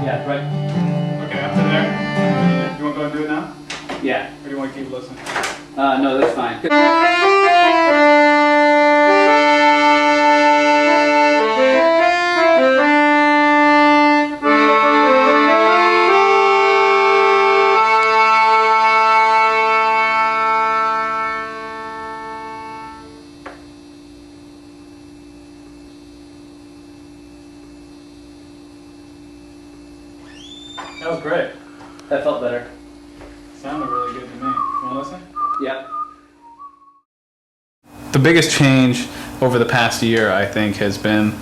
Yeah, right. Okay, up to there. You want to go and do it now? Yeah. Or do you want to keep listening? No, that's fine. That was great. That felt better. Sounded really good to me. You want to listen? Yeah. The biggest change over the past year, I think, has been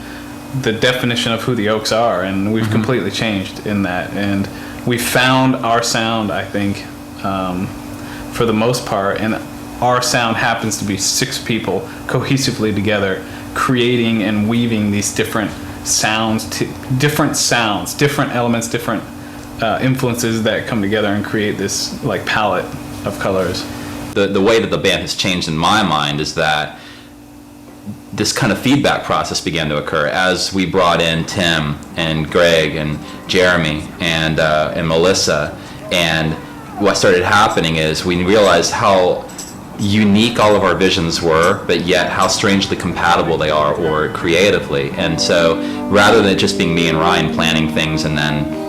the definition of who the Oaks are, and we've completely changed in that. And we found our sound, I think, for the most part, and our sound happens to be 6 people cohesively together, creating and weaving these different sounds, different elements, different influences that come together and create this like palette of colors. The way that the band has changed in my mind is that this kind of feedback process began to occur as we brought in Tim and Greg and Jeremy and Melissa. And what started happening is we realized how unique all of our visions were, but yet how strangely compatible they are, or creatively. And so rather than it just being me and Ryan planning things and then,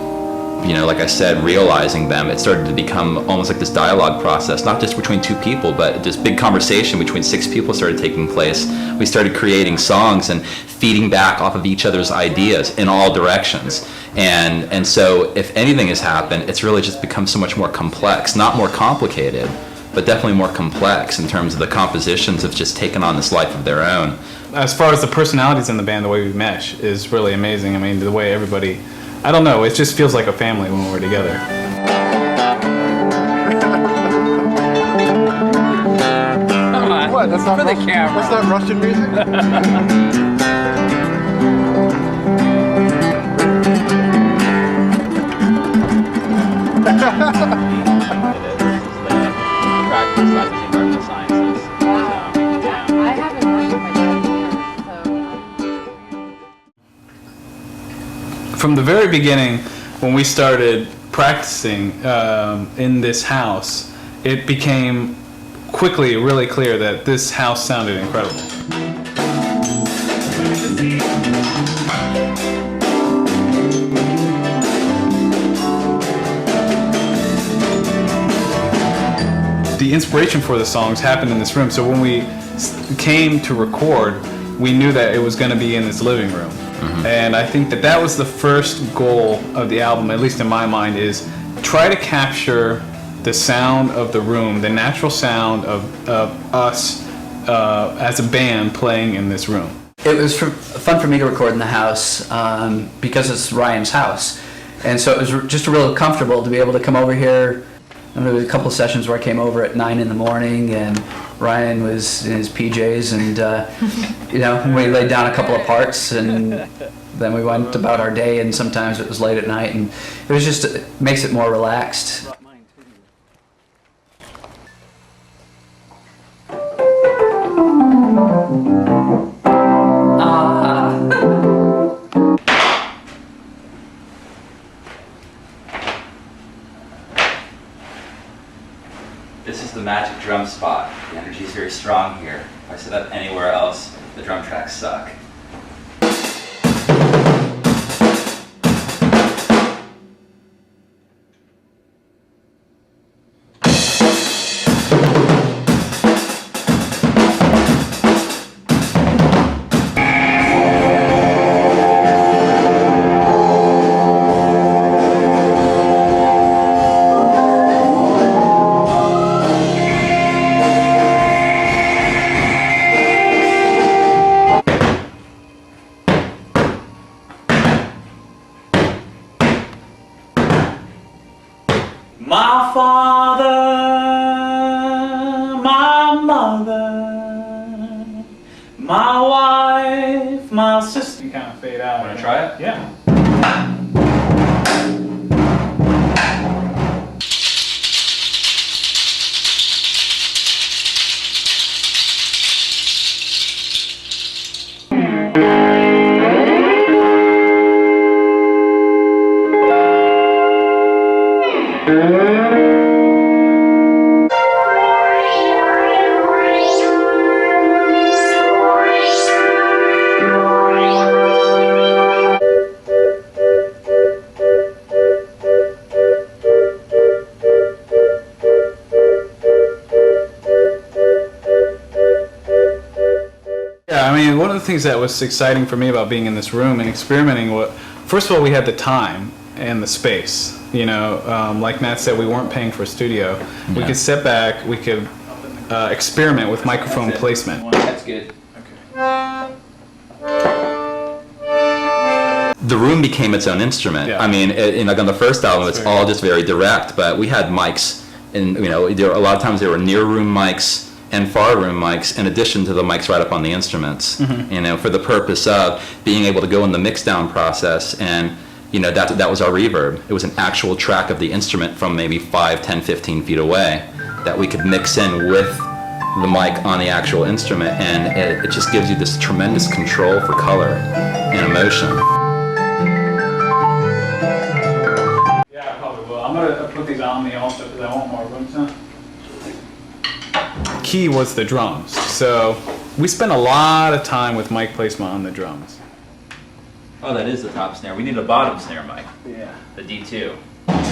you know, like I said, realizing them, it started to become almost like this dialogue process, not just between 2 people, but this big conversation between 6 people started taking place. We started creating songs and feeding back off of each other's ideas in all directions. And so if anything has happened, it's really just become so much more complex, not more complicated, but definitely more complex in terms of the compositions have just taken on this life of their own. As far as the personalities in the band, the way we mesh is really amazing. I mean, the way everybody, I don't know, it just feels like a family when we're together. Come on. What? That's not for the Russian, camera. That's not Russian music? I haven't worked with my dad so. From the very beginning, when we started practicing in this house, it became quickly really clear that this house sounded incredible. The inspiration for the songs happened in this room, so when we came to record, we knew that it was going to be in this living room. And I think that that was the first goal of the album, at least in my mind, is try to capture the sound of the room, the natural sound of us as a band playing in this room. It was fun for me to record in the house because it's Ryan's house. And so it was just real comfortable to be able to come over here. And there was a couple of sessions where I came over at 9 in the morning and Ryan was in his PJs and, you know, we laid down a couple of parts and then we went about our day, and sometimes it was late at night, and it was just, it makes it more relaxed. This is the magic drum spot. The energy is very strong here. If I set up anywhere else, the drum tracks suck. My father, my mother, my wife, my sister. You kind of fade out. Want to try it? Yeah. things that was exciting for me about being in this room and experimenting, first of all, we had the time and the space. You know, like Matt said, we weren't paying for a studio. We Yeah. could step back, we could experiment with microphone placement. That's good. The room became its own instrument. Yeah. I mean, like on the first album, it's all just very direct, but we had mics, and you know, a lot of times there were near room mics and far room mics in addition to the mics right up on the instruments. You know, for the purpose of being able to go in the mix down process, and you know, that was our reverb. It was an actual track of the instrument from maybe 5, 10, 15 feet away that we could mix in with the mic on the actual instrument, and it just gives you this tremendous control for color and emotion. Yeah, I probably will. I'm gonna put these on me also because I want more room now. Key was the drums. So we spent a lot of time with mic placement on the drums. Oh, that is the top snare. We need a bottom snare mic, Yeah. the D2.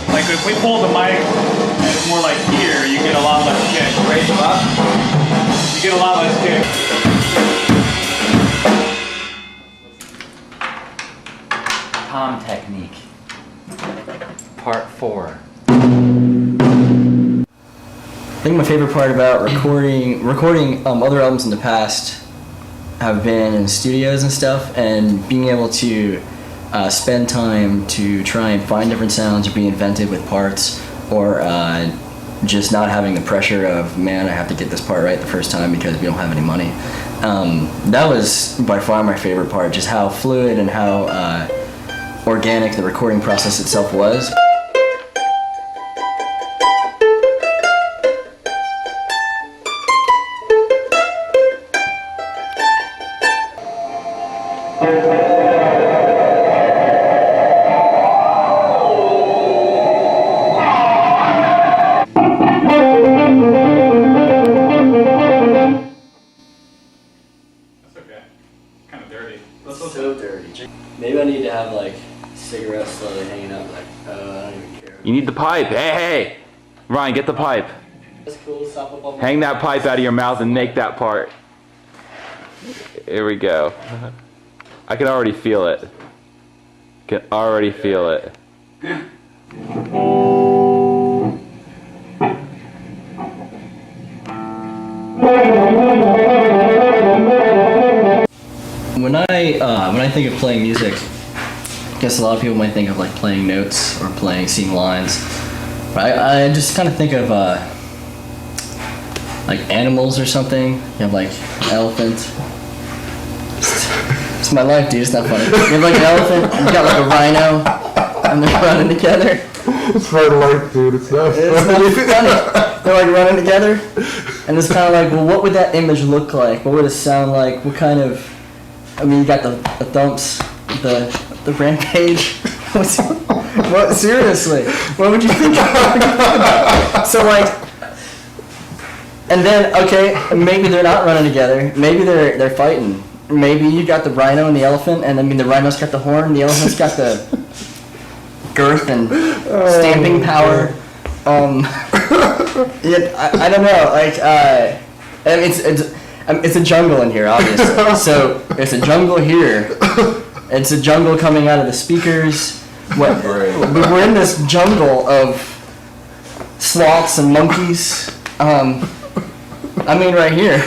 Like if we pull the mic and it's more like here, you get a lot less kick. Raise them up. You get a lot less kick. Tom technique. Part 4. I think my favorite part about recording other albums in the past have been in studios and stuff, and being able to spend time to try and find different sounds or be inventive with parts, or just not having the pressure of, man, I have to get this part right the first time because we don't have any money. That was by far my favorite part, just how fluid and how organic the recording process itself was. That's okay. Kind of dirty. So dirty. Maybe I need to have like cigarettes slowly hanging out, like, I don't even care. You need the pipe. Hey! Ryan, get the pipe. That's cool, stop up on Hang that pipe out of your mouth and make that part. Here we go. I can already feel it. Can already feel it. When I think of playing music, I guess a lot of people might think of like playing notes or singing lines. But I just kind of think of like animals or something. You have like an elephant. It's my life, dude. It's not funny. You have like an elephant. You got like a rhino, and they're running together. It's my life, dude. It's not It's not funny. They're like running together, and it's kind of like, well, what would that image look like? What would it sound like? What kind of? I mean, you got the thumps, the rampage. What? Seriously, what would you think? So like, and then okay, maybe they're not running together. Maybe they're fighting. Maybe you got the rhino and the elephant, and I mean the rhino's got the horn, the elephant's got the girth and stamping power. Yeah, I don't know. Like, I mean, it's a jungle in here, obviously. So it's a jungle here. It's a jungle coming out of the speakers. We're in this jungle of sloths and monkeys. I mean, right here.